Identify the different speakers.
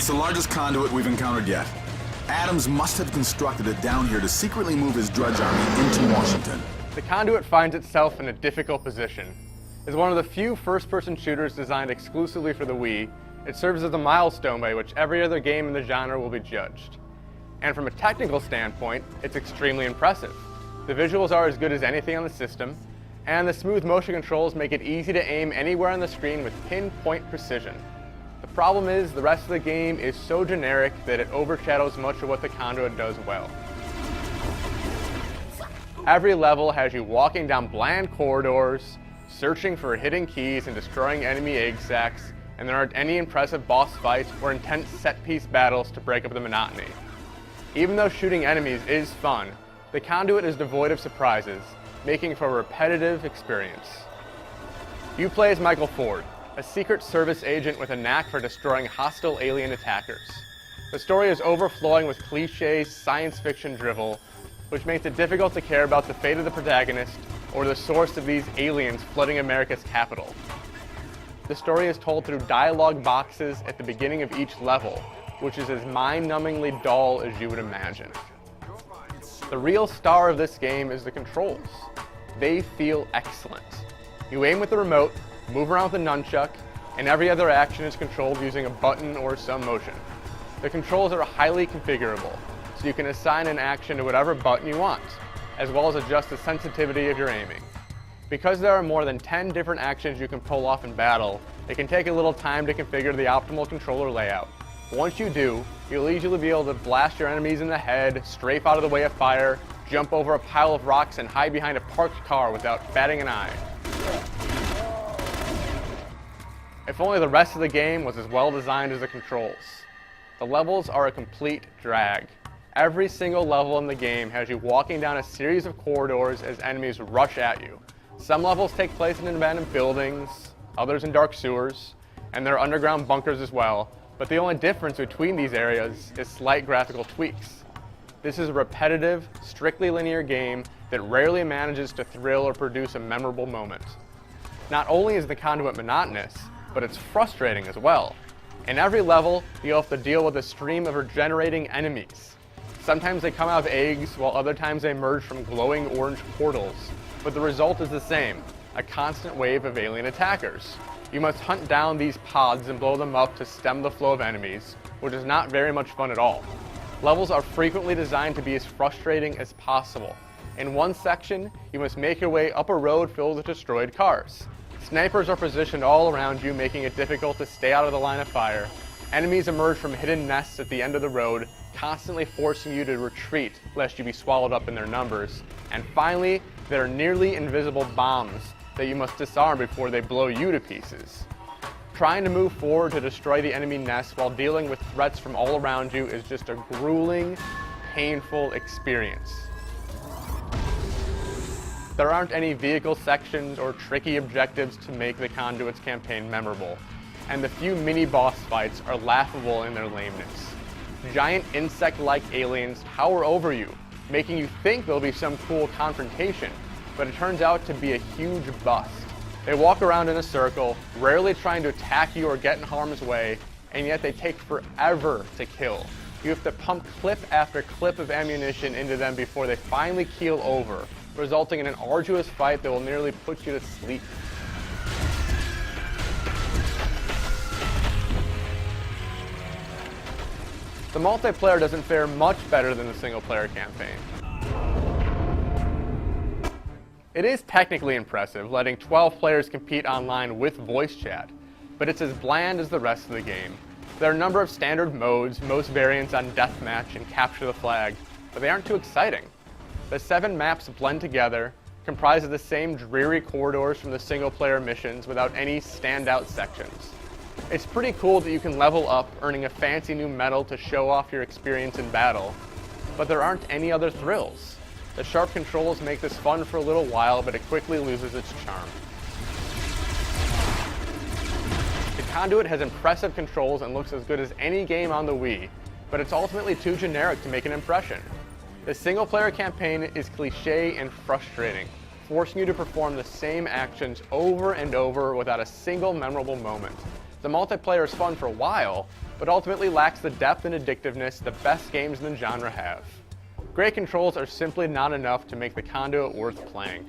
Speaker 1: It's the largest conduit we've encountered yet. Adams must have constructed it down here to secretly move his Drudge army into Washington.
Speaker 2: The Conduit finds itself in a difficult position. As one of the few first-person shooters designed exclusively for the Wii, it serves as a milestone by which every other game in the genre will be judged. And from a technical standpoint, it's extremely impressive. The visuals are as good as anything on the system, and the smooth motion controls make it easy to aim anywhere on the screen with pinpoint precision. The problem is, the rest of the game is so generic that it overshadows much of what the Conduit does well. Every level has you walking down bland corridors, searching for hidden keys and destroying enemy egg sacs, and there aren't any impressive boss fights or intense set-piece battles to break up the monotony. Even though shooting enemies is fun, the Conduit is devoid of surprises, making for a repetitive experience. You play as Michael Ford, a Secret Service agent with a knack for destroying hostile alien attackers. The story is overflowing with cliché science fiction drivel, which makes it difficult to care about the fate of the protagonist or the source of these aliens flooding America's capital. The story is told through dialogue boxes at the beginning of each level, which is as mind-numbingly dull as you would imagine. The real star of this game is the controls. They feel excellent. You aim with the remote, move around with a nunchuck, and every other action is controlled using a button or some motion. The controls are highly configurable, so you can assign an action to whatever button you want, as well as adjust the sensitivity of your aiming. Because there are more than 10 different actions you can pull off in battle, it can take a little time to configure the optimal controller layout. Once you do, you'll easily be able to blast your enemies in the head, strafe out of the way of fire, jump over a pile of rocks, and hide behind a parked car without batting an eye. If only the rest of the game was as well designed as the controls. The levels are a complete drag. Every single level in the game has you walking down a series of corridors as enemies rush at you. Some levels take place in abandoned buildings, others in dark sewers, and there are underground bunkers as well, but the only difference between these areas is slight graphical tweaks. This is a repetitive, strictly linear game that rarely manages to thrill or produce a memorable moment. Not only is the Conduit monotonous, but it's frustrating as well. In every level, you'll have to deal with a stream of regenerating enemies. Sometimes they come out of eggs, while other times they emerge from glowing orange portals. But the result is the same, a constant wave of alien attackers. You must hunt down these pods and blow them up to stem the flow of enemies, which is not very much fun at all. Levels are frequently designed to be as frustrating as possible. In one section, you must make your way up a road filled with destroyed cars. Snipers are positioned all around you, making it difficult to stay out of the line of fire. Enemies emerge from hidden nests at the end of the road, constantly forcing you to retreat lest you be swallowed up in their numbers. And finally, there are nearly invisible bombs that you must disarm before they blow you to pieces. Trying to move forward to destroy the enemy nest while dealing with threats from all around you is just a grueling, painful experience. There aren't any vehicle sections or tricky objectives to make the Conduit's campaign memorable, and the few mini-boss fights are laughable in their lameness. Giant insect-like aliens tower over you, making you think there'll be some cool confrontation, but it turns out to be a huge bust. They walk around in a circle, rarely trying to attack you or get in harm's way, and yet they take forever to kill. You have to pump clip after clip of ammunition into them before they finally keel over, resulting in an arduous fight that will nearly put you to sleep. The multiplayer doesn't fare much better than the single-player campaign. It is technically impressive, letting 12 players compete online with voice chat, but it's as bland as the rest of the game. There are a number of standard modes, most variants on Deathmatch and Capture the Flag, but they aren't too exciting. The 7 maps blend together, comprise of the same dreary corridors from the single-player missions without any standout sections. It's pretty cool that you can level up, earning a fancy new medal to show off your experience in battle, but there aren't any other thrills. The sharp controls make this fun for a little while, but it quickly loses its charm. The Conduit has impressive controls and looks as good as any game on the Wii, but it's ultimately too generic to make an impression. The single-player campaign is cliché and frustrating, forcing you to perform the same actions over and over without a single memorable moment. The multiplayer is fun for a while, but ultimately lacks the depth and addictiveness the best games in the genre have. Great controls are simply not enough to make the Conduit worth playing.